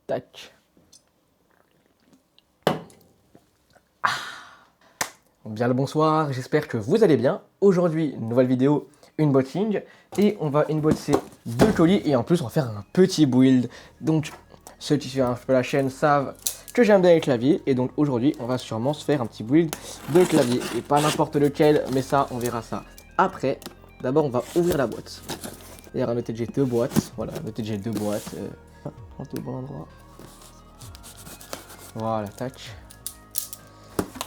Tac. Bien le bonsoir, j'espère que vous allez bien. Aujourd'hui, nouvelle vidéo, unboxing. Et on va unboxer 2 colis et en plus on va faire un petit build. Donc ceux qui suivent un peu la chaîne savent que j'aime bien les claviers. Et donc aujourd'hui, on va sûrement se faire un petit build de clavier. Et pas n'importe lequel, mais ça, on verra ça après. D'abord, on va ouvrir la boîte. D'ailleurs, à noter que j'ai 2 boîtes. Voilà, à noter que j'ai 2 boîtes. Prends tout au bon endroit. Voilà, tac.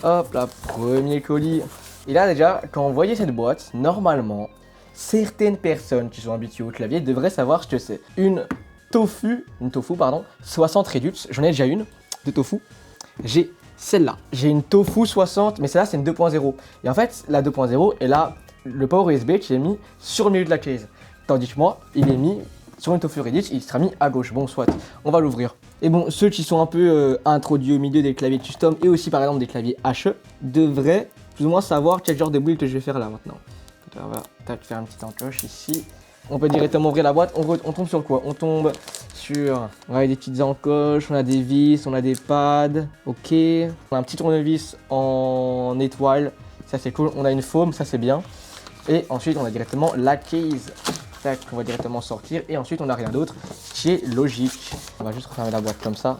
Hop là, premier colis. Et là déjà, quand vous voyez cette boîte, normalement, certaines personnes qui sont habituées au clavier devraient savoir ce que c'est. Une tofu, 60 Redux. J'en ai déjà une de tofu. J'ai celle-là. J'ai une tofu 60, mais celle-là c'est une 2.0. Et en fait, la 2.0 est là, le port USB qui est mis sur le milieu de la case. Tandis que moi, il est mis sur une tofu Redux, il sera mis à gauche. Bon, soit, on va l'ouvrir. Et bon, ceux qui sont un peu introduits au milieu des claviers custom et aussi par exemple des claviers HE devraient plus ou moins savoir quel genre de build que je vais faire là maintenant. Donc, on va faire une petite encoche ici. On peut directement ouvrir la boîte. On tombe sur quoi? On tombe sur des petites encoches, on a des vis, on a des pads. Ok. On a un petit tournevis en étoile. Ça c'est cool. On a une foam, ça c'est bien. Et ensuite on a directement la case. Tac, on va directement sortir. Et ensuite on n'a rien d'autre qui est logique. On va juste refermer la boîte comme ça.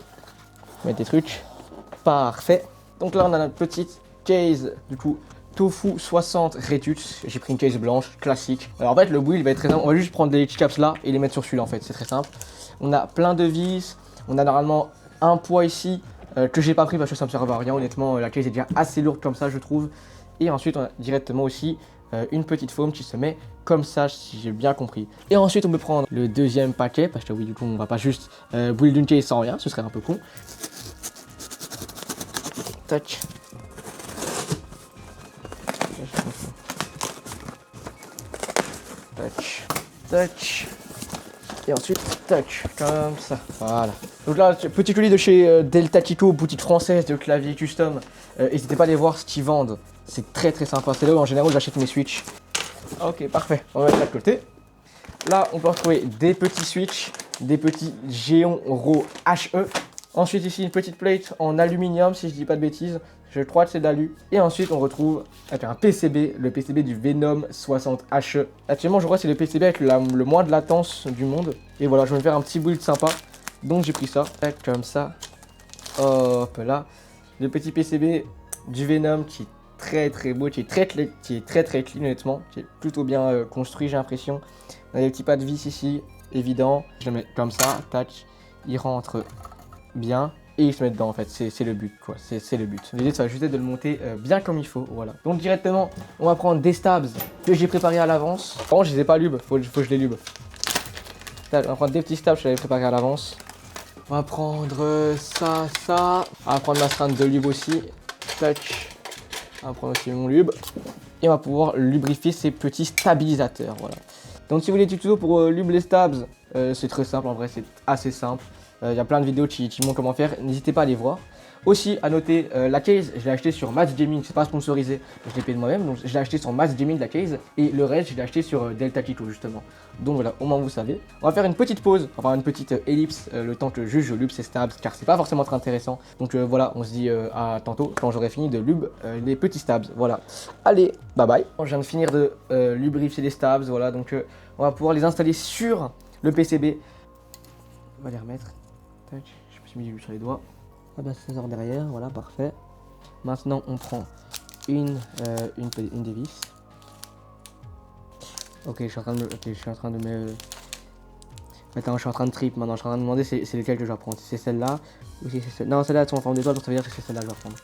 Mettre des trucs. Parfait. Donc là on a notre petite case du coup. Tofu 60 Redux, j'ai pris une case blanche, classique. Alors en fait le build va être très simple, on va juste prendre des caps là et les mettre sur celui-là en fait, c'est très simple. On a plein de vis, on a normalement un poids ici que j'ai pas pris parce que ça me sert à rien honnêtement, la case est déjà assez lourde comme ça je trouve. Et ensuite on a directement aussi une petite foam qui se met comme ça si j'ai bien compris. Et ensuite on peut prendre le deuxième paquet parce que oui du coup on va pas juste build une case sans rien, ce serait un peu con. Tac. Tac, tac, et ensuite tac, comme ça, voilà. Donc là, petit colis de chez Delta Tico, boutique française de clavier custom. N'hésitez pas à aller voir ce qu'ils vendent, c'est très très sympa. C'est là où en général j'achète mes switches. Ok, parfait, on va mettre ça de côté. Là, on peut retrouver des petits switches, des petits Géon Ro HE. Ensuite ici une petite plate en aluminium si je dis pas de bêtises. Je crois que c'est d'alu. Et ensuite on retrouve avec un PCB, le PCB du Venom 60 HE. Actuellement je crois que c'est le PCB avec le moins de latence du monde. Et voilà, je vais me faire un petit build sympa. Donc j'ai pris ça, comme ça. Hop là. Le petit PCB du Venom qui est très très beau, qui est très clean honnêtement. Qui est plutôt bien construit j'ai l'impression. On a des petits pas de vis ici, évident. Je le mets comme ça, tac. Il rentre bien. Et il se met dedans en fait, c'est le but quoi, c'est le but. L'idée ça va juste être de le monter bien comme il faut, voilà. Donc directement, on va prendre des stabs que j'ai préparés à l'avance. Par contre je les ai pas lube, faut que je les lube. On va prendre des petits stabs que j'avais préparés à l'avance. On va prendre ça. On va prendre ma strand de lube aussi. Tac. On va prendre aussi mon lube. Et on va pouvoir lubrifier ces petits stabilisateurs, voilà. Donc si vous voulez des tutos pour lube les stabs, c'est très simple en vrai, c'est assez simple. Il y a plein de vidéos qui montrent comment faire, n'hésitez pas à les voir. Aussi, à noter, la case, je l'ai acheté sur Match Gaming, c'est pas sponsorisé, je l'ai payé de moi-même, donc je l'ai acheté sur Match Gaming la case, et le reste, je l'ai acheté sur Delta Kito justement. Donc voilà, au moins vous savez. On va faire une petite pause, enfin une petite ellipse, le temps que je lube ces stabs, car c'est pas forcément très intéressant. Donc voilà, on se dit à tantôt, quand j'aurai fini de lube les petits stabs, voilà. Allez, bye bye. Je viens de finir de lubrifier les stabs, voilà, donc on va pouvoir les installer sur le PCB. On va les remettre. Tac, je me suis mis sur les doigts. Ah bah ça sort derrière, voilà, parfait. Maintenant on prend une des vis. Ok, je suis en train de me... Attends, je suis en train de trip maintenant, je suis en train de demander c'est lequel que je vais prendre. Si c'est celle-là, ou si c'est celle-là. Non, celle-là elles sont en forme d'étoile, donc ça veut dire que c'est celle-là que je vais prendre.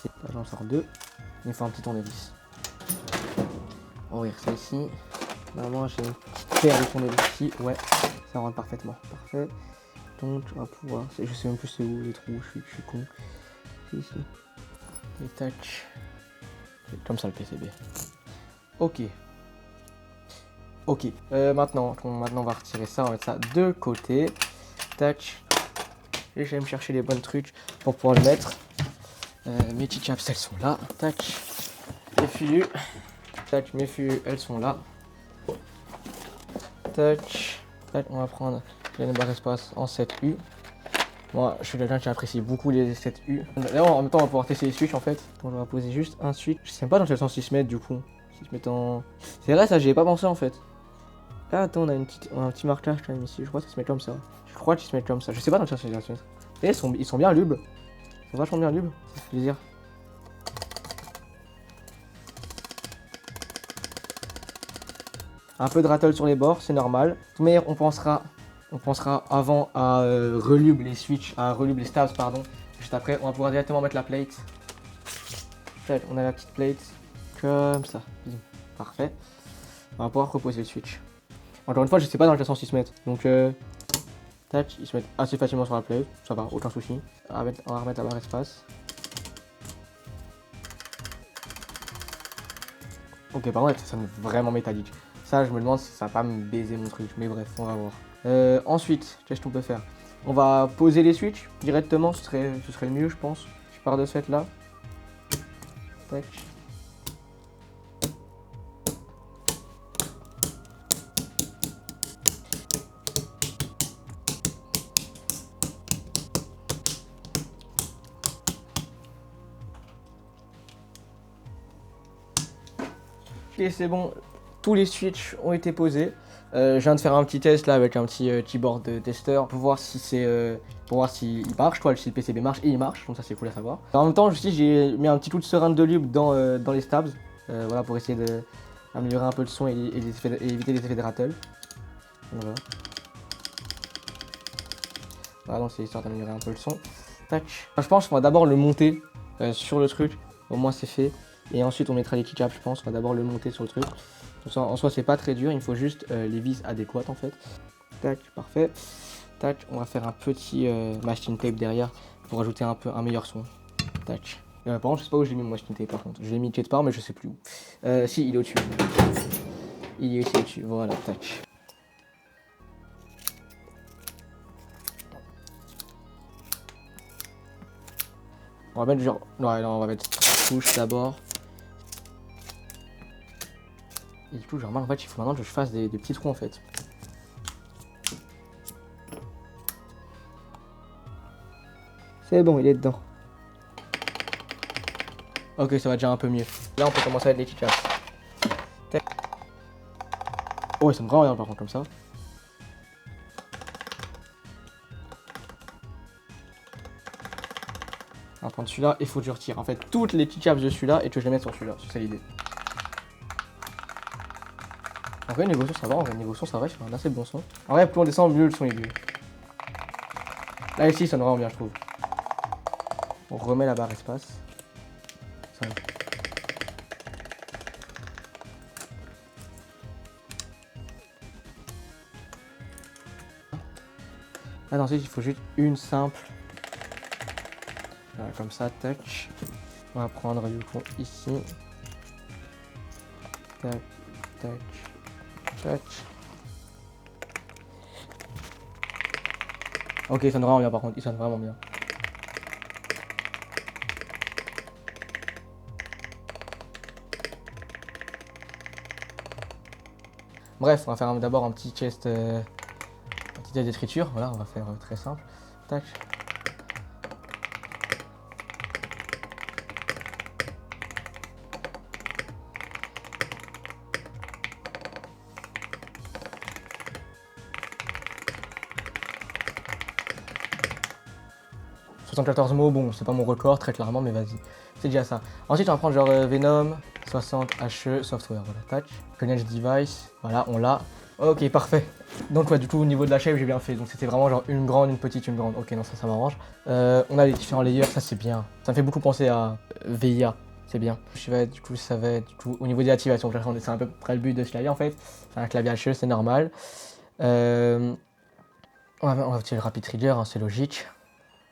Là j'en sors deux. Il me faut un petit tournevis. On va ouvrir ça ici. Normalement j'ai une petite paire de tournevis ici, ouais, ça rentre parfaitement, parfait. Donc on va pouvoir, je sais même plus c'est où les trous, je suis con. C'est ici. Et tac. C'est comme ça le PCB. Ok. Ok. Maintenant on va retirer ça, on va mettre ça de côté. Tac. Et je vais me chercher les bons trucs pour pouvoir le mettre. Mes petits caps elles sont là. Tac. Les filus. Tac, mes filus elles sont là. Tac. Tac, on va prendre. J'ai une barre espace en 7U. Moi, je suis quelqu'un qui apprécie beaucoup les 7U. D'ailleurs, en même temps, on va pouvoir tester les switches en fait. Donc, on va poser juste un switch. Je sais pas dans quel sens ils se mettent du coup. S'ils se mettent en. C'est vrai, ça, j'y ai pas pensé en fait. Ah, attends, on a un petit marquage quand même ici. Je crois que ça se met comme ça. Je crois qu'ils se mettent comme ça. Je sais pas dans quel sens ils se mettent. Et ils sont bien lubes. Ils sont vachement bien lubes. Ça fait plaisir. Un peu de rattle sur les bords, c'est normal. Mais on pensera avant à relube les switches, à relube les stabs, pardon. Juste après, on va pouvoir directement mettre la plate. On a la petite plate, comme ça. Parfait. On va pouvoir reposer le switch. Encore une fois, je sais pas dans quel sens ils se mettent. Donc, tac, ils se mettent assez facilement sur la plate. Ça va, aucun souci. On va remettre la barre espace. Ok, par contre, ça sonne vraiment métallique. Ça, je me demande si ça va pas me baiser mon truc. Mais bref, on va voir. Ensuite, qu'est-ce qu'on peut faire? On va poser les switches directement. Ce serait le mieux, je pense. Je pars de ce fait là. Tac. Ok, c'est bon. Tous les switches ont été posés. Je viens de faire un petit test là avec un petit keyboard de testeur pour voir si pour voir s'il marche, quoi, si le PCB marche, et il marche, donc ça c'est cool à savoir. En même temps, j'ai mis un petit coup de serein de lube dans les stabs, voilà, pour essayer d'améliorer un peu le son et éviter les effets de rattle. Voilà. Voilà, donc c'est histoire d'améliorer un peu le son. Tac. Je pense qu'on va d'abord le monter sur le truc, au moins c'est fait. Et ensuite on mettra les keycaps, je pense. On va d'abord le monter sur le truc. En soi c'est pas très dur, il faut juste les vis adéquates en fait. Tac, parfait. Tac, on va faire un petit masking tape derrière pour ajouter un meilleur son. Tac. Par contre je sais pas où j'ai mis mon masking tape par contre. Je l'ai mis quelque part mais je sais plus où. Si, il est au-dessus. Il est ici au-dessus, voilà, tac. On va mettre genre... Ouais, non, on va mettre couche d'abord. Et du coup, genre, en fait, il faut maintenant que je fasse des petits trous en fait. C'est bon, il est dedans. Ok, ça va déjà un peu mieux. Là, on peut commencer à être efficace. Oh, ça me rend rien par contre comme ça. On va prendre celui-là et il faut que je retire en fait toutes les petites caps de celui-là et que je les mette sur celui-là. C'est ça l'idée. En vrai, niveau son, ça va. En vrai, niveau son, ça va. Je fais un assez bon son. En vrai, plus on descend, mieux le son est mieux. Là, ici, ça me rend bien, je trouve. On remet la barre espace. Ça va. Là, ensuite, il faut juste une simple. Voilà, comme ça, tac. On va prendre du coup ici. Tac, tac, tac. Ok, il sonne vraiment bien par contre, il sonne vraiment bien. Bref, on va faire d'abord un petit test d'écriture. Voilà, on va faire très simple. Tac. « 74 mots, bon, c'est pas mon record très clairement, mais vas-y, c'est déjà ça. Ensuite, on va prendre genre Venom, 60 HE, software, voilà, tac. Connect device, voilà, on l'a. Ok, parfait. Donc, ouais, du coup, au niveau de la shape, j'ai bien fait. Donc, c'était vraiment genre une grande, une petite, une grande. Ok, non, ça m'arrange. On a les différents layers, ça c'est bien. Ça me fait beaucoup penser à VIA, c'est bien. Du coup, ça va être, du coup, au niveau des activations, c'est à peu près le but de ce clavier en fait. C'est un clavier HE, c'est normal. On va utiliser le rapid trigger, hein, c'est logique.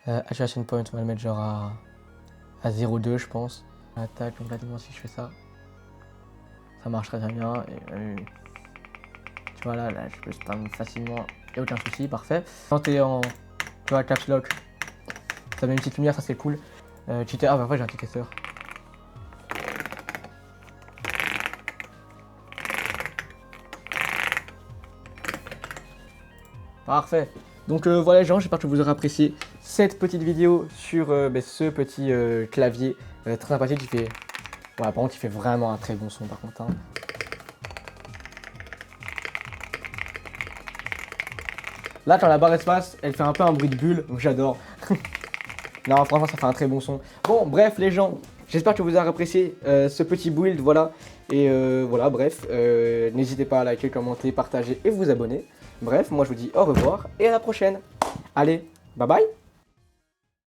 Activation point, on va le mettre genre à 0,2 je pense. Attaque, donc là, si je fais ça, ça marche très bien. Et, tu vois là, je peux spam facilement, il n'y a aucun souci, parfait. Quand tu es en, tu vois, caps lock, ça met une petite lumière, ça c'est cool. Cheater, ah bah après j'ai un petit testeur. Parfait. Donc voilà les gens, j'espère que vous aurez apprécié cette petite vidéo sur ce petit clavier très sympathique qui fait... Voilà, par contre il fait vraiment un très bon son par contre. Hein. Là quand la barre espace, elle fait un peu un bruit de bulle, donc j'adore. Non franchement ça fait un très bon son. Bon bref les gens, j'espère que vous aurez apprécié ce petit build, voilà. Et voilà bref, n'hésitez pas à liker, commenter, partager et vous abonner. Bref, moi je vous dis au revoir et à la prochaine. Allez, bye bye.